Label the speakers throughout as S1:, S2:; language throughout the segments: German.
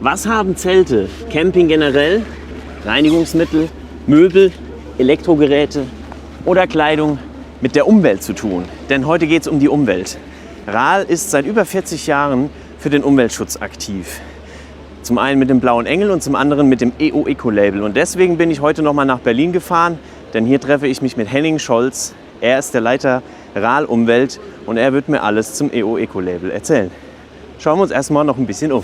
S1: Was haben Zelte, Camping generell, Reinigungsmittel, Möbel, Elektrogeräte oder Kleidung mit der Umwelt zu tun? Denn heute geht es um die Umwelt. RAL ist seit über 40 Jahren für den Umweltschutz aktiv. Zum einen mit dem Blauen Engel und zum anderen mit dem EO-Eco-Label. Und deswegen bin ich heute nochmal nach Berlin gefahren, denn hier treffe ich mich mit Henning Scholz. Er ist der Leiter RAL Umwelt und er wird mir alles zum EO-Eco-Label erzählen. Schauen wir uns erstmal noch ein bisschen um.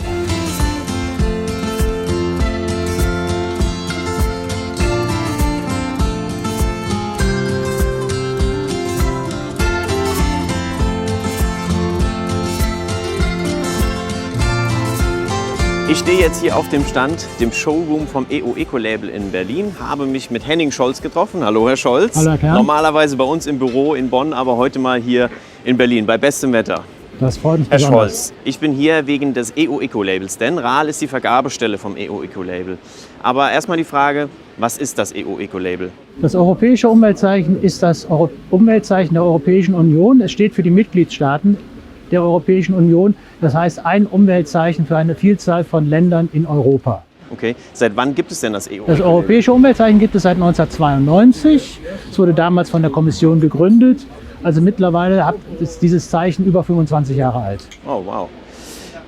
S1: Ich stehe jetzt hier auf dem Stand, dem Showroom vom EO-Eco-Label in Berlin, habe mich mit Henning Scholz getroffen. Hallo Herr Scholz.
S2: Hallo Herr Kern.
S1: Normalerweise bei uns im Büro in Bonn, aber heute mal hier in Berlin bei bestem Wetter.
S2: Das freut mich
S1: Herr
S2: besonders.
S1: Scholz, ich bin hier wegen des EO-Eco-Labels, denn RAL ist die Vergabestelle vom EO-Eco-Label. Aber erstmal die Frage, was ist das EO-Eco-Label?
S2: Das europäische Umweltzeichen ist das Umweltzeichen der Europäischen Union. Es steht für die Mitgliedstaaten der Europäischen Union. Das heißt, ein Umweltzeichen für eine Vielzahl von Ländern in Europa.
S1: Okay, seit wann gibt es denn das EO-Eco-Label?
S2: Das europäische Umweltzeichen gibt es seit 1992. Es wurde damals von der Kommission gegründet. Also mittlerweile ist dieses Zeichen über 25 Jahre alt.
S1: Oh, wow.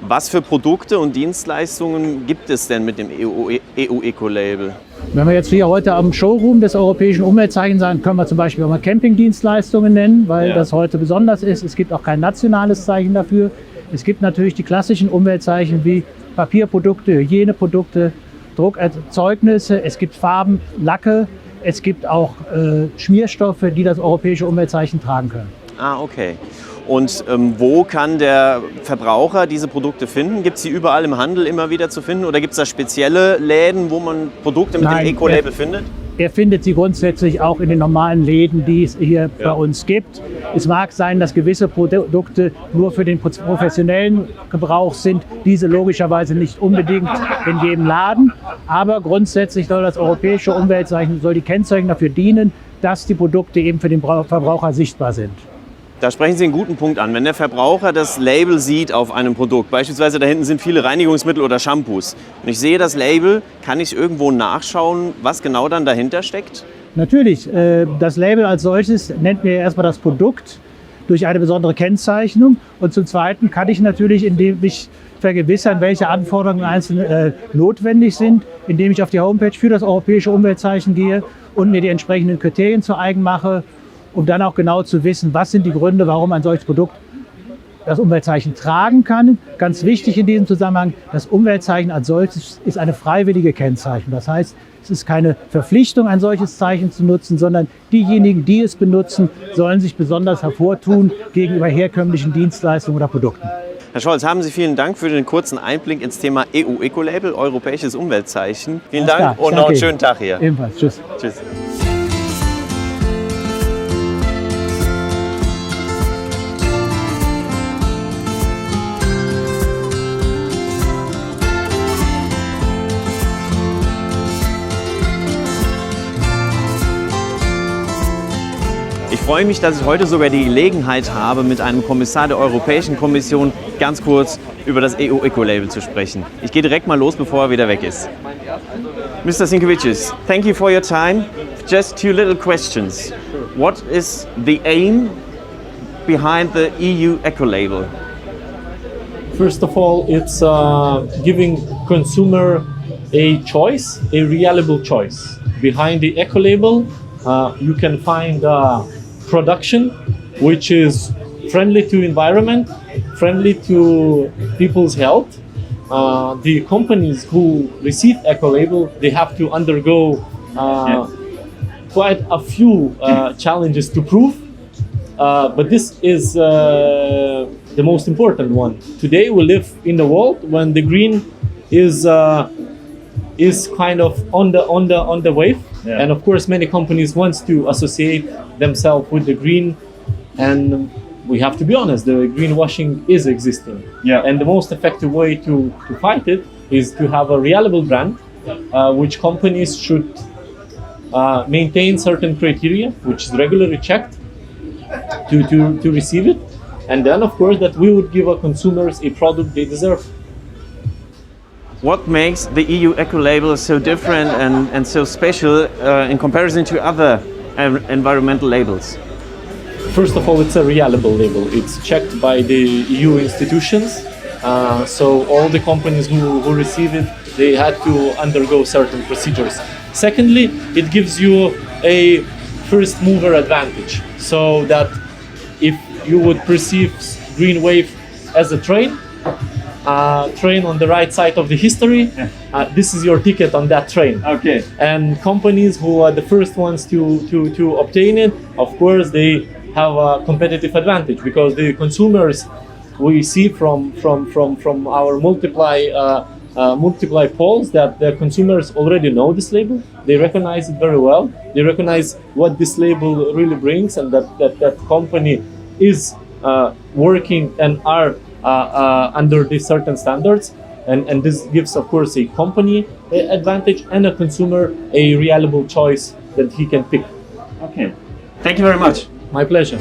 S1: Was für Produkte und Dienstleistungen gibt es denn mit dem EO-Eco-Label?
S2: Wenn wir jetzt hier heute am Showroom des europäischen Umweltzeichens sagen, können wir zum Beispiel auch mal Campingdienstleistungen nennen, weil das heute besonders ist. Es gibt auch kein nationales Zeichen dafür. Es gibt natürlich die klassischen Umweltzeichen wie Papierprodukte, Hygieneprodukte, Druckerzeugnisse. Es gibt Farben, Lacke. Es gibt auch Schmierstoffe, die das europäische Umweltzeichen tragen können.
S1: Ah, okay. Und wo kann der Verbraucher diese Produkte finden? Gibt es sie überall im Handel immer wieder zu finden? Oder gibt es da spezielle Läden, wo man Produkte mit dem Eco-Label findet?
S2: Er findet sie grundsätzlich auch in den normalen Läden, die es hier bei uns gibt. Es mag sein, dass gewisse Produkte nur für den professionellen Gebrauch sind. Diese logischerweise nicht unbedingt in jedem Laden. Aber grundsätzlich soll das europäische Umweltzeichen, soll die Kennzeichen dafür dienen, dass die Produkte eben für den Verbraucher sichtbar sind.
S1: Da sprechen Sie einen guten Punkt an. Wenn der Verbraucher das Label sieht auf einem Produkt, beispielsweise da hinten sind viele Reinigungsmittel oder Shampoos, und ich sehe das Label, kann ich irgendwo nachschauen, was genau dann dahinter steckt?
S2: Natürlich. Das Label als solches nennt mir erstmal das Produkt durch eine besondere Kennzeichnung. Und zum Zweiten kann ich natürlich, indem ich vergewissern, welche Anforderungen einzeln notwendig sind, indem ich auf die Homepage für das europäische Umweltzeichen gehe und mir die entsprechenden Kriterien zu eigen mache, um dann auch genau zu wissen, was sind die Gründe, warum ein solches Produkt das Umweltzeichen tragen kann. Ganz wichtig in diesem Zusammenhang, das Umweltzeichen als solches ist eine freiwillige Kennzeichnung. Das heißt, es ist keine Verpflichtung, ein solches Zeichen zu nutzen, sondern diejenigen, die es benutzen, sollen sich besonders hervortun gegenüber herkömmlichen Dienstleistungen oder Produkten.
S1: Herr Scholz, haben Sie vielen Dank für den kurzen Einblick ins Thema EO-Eco-Label, europäisches Umweltzeichen. Vielen Dank und noch einen schönen Tag hier.
S2: Ebenfalls. Tschüss.
S1: Tschüss. Ich freue mich, dass ich heute sogar die Gelegenheit habe, mit einem Kommissar der Europäischen Kommission ganz kurz über das EO-Eco-Label zu sprechen. Ich gehe direkt mal los, bevor er wieder weg ist. Mr. Sinkevicius, thank you for your time. Just two little questions. What is the aim behind the EU Eco-Label?
S3: First of all, it's giving consumer a choice, a reliable choice. Behind the Eco-Label, you can find production which is friendly to environment, friendly to people's health. The companies who receive Eco-Label, they have to undergo quite a few challenges to prove, but this is the most important one. Today we live in a world when the green is kind of on the wave. Yeah. And of course, many companies want to associate themselves with the green, and we have to be honest, the greenwashing is existing. Yeah. And the most effective way to fight it is to have a reliable brand, which companies should maintain certain criteria, which is regularly checked to receive it. And then, of course, that we would give our consumers a product they deserve.
S1: what makes the EU Eco-Label so different and so special in comparison to other environmental labels?
S3: First of all, it's a reliable label. It's checked by the EU institutions. So all the companies who receive it, they had to undergo certain procedures. Secondly, it gives you a first mover advantage. So that if you would perceive Green Wave as a train on the right side of the history, this is your ticket on that train.
S1: Okay.
S3: And companies who are the first ones to obtain it, of course, they have a competitive advantage because the consumers we see from our multiply polls that the consumers already know this label. They recognize it very well. They recognize what this label really brings and that company is working and are under these certain standards. And this gives, of course, a company advantage and a consumer a reliable choice that he can pick.
S1: Okay. Thank you very much.
S3: My pleasure.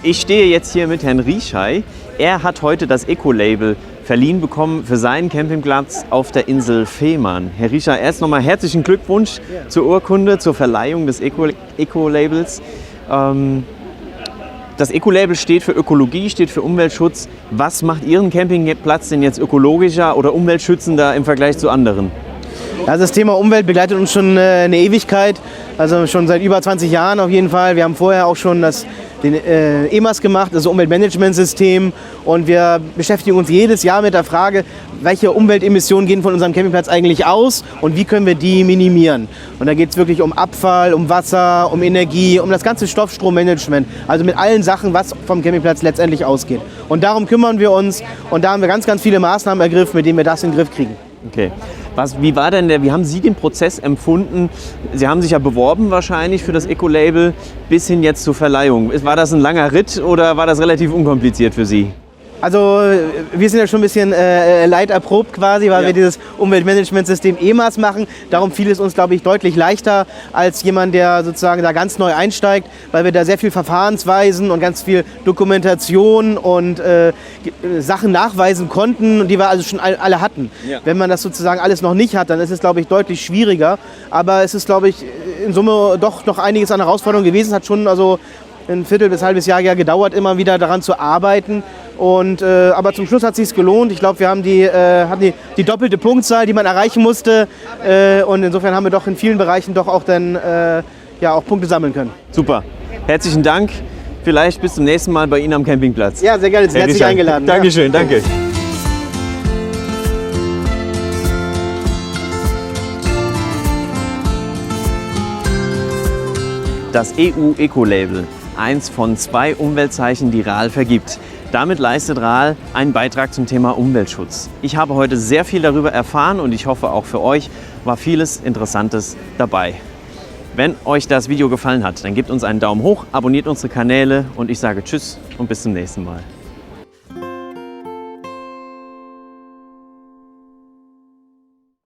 S1: Ich stehe jetzt hier mit Herrn Rischai. Er hat heute das Eco-Label verliehen bekommen für seinen Campingplatz auf der Insel Fehmarn. Herr Rischai, erst nochmal herzlichen Glückwunsch zur Urkunde, zur Verleihung des Eco-Labels. Das Eco-Label steht für Ökologie, steht für Umweltschutz. Was macht Ihren Campingplatz denn jetzt ökologischer oder umweltschützender im Vergleich zu anderen?
S4: Also das Thema Umwelt begleitet uns schon eine Ewigkeit, also schon seit über 20 Jahren auf jeden Fall. Wir haben vorher auch schon den EMAS gemacht, das Umweltmanagementsystem, und wir beschäftigen uns jedes Jahr mit der Frage, welche Umweltemissionen gehen von unserem Campingplatz eigentlich aus und wie können wir die minimieren. Und da geht es wirklich um Abfall, um Wasser, um Energie, um das ganze Stoffstrommanagement, also mit allen Sachen, was vom Campingplatz letztendlich ausgeht. Und darum kümmern wir uns und da haben wir ganz, ganz viele Maßnahmen ergriffen, mit denen wir das in den Griff kriegen.
S1: Okay. Wie haben Sie den Prozess empfunden? Sie haben sich ja beworben wahrscheinlich für das Eco-Label bis hin jetzt zur Verleihung. War das ein langer Ritt oder war das relativ unkompliziert für Sie?
S4: Also wir sind ja schon ein bisschen leiterprobt quasi, weil wir dieses Umweltmanagementsystem EMAS machen. Darum fiel es uns, glaube ich, deutlich leichter als jemand, der sozusagen da ganz neu einsteigt, weil wir da sehr viel Verfahrensweisen und ganz viel Dokumentation und Sachen nachweisen konnten, die wir also schon alle hatten. Ja. Wenn man das sozusagen alles noch nicht hat, dann ist es, glaube ich, deutlich schwieriger. Aber es ist, glaube ich, in Summe doch noch einiges an Herausforderungen gewesen. Es hat schon also ein Viertel bis halbes Jahr gedauert, immer wieder daran zu arbeiten. Und, aber zum Schluss hat es sich gelohnt. Ich glaube, wir haben hatten die doppelte Punktzahl, die man erreichen musste. Und insofern haben wir doch in vielen Bereichen doch auch dann auch Punkte sammeln können.
S1: Super. Herzlichen Dank. Vielleicht bis zum nächsten Mal bei Ihnen am Campingplatz.
S4: Ja, sehr gerne. Sie sind herzlich eingeladen.
S1: Dankeschön,
S4: ja.
S1: Danke. Das EU-Eco-Label, eins von 2 Umweltzeichen, die RAL vergibt. Damit leistet RAL einen Beitrag zum Thema Umweltschutz. Ich habe heute sehr viel darüber erfahren und ich hoffe, auch für euch war vieles Interessantes dabei. Wenn euch das Video gefallen hat, dann gebt uns einen Daumen hoch, abonniert unsere Kanäle und ich sage Tschüss und bis zum nächsten Mal.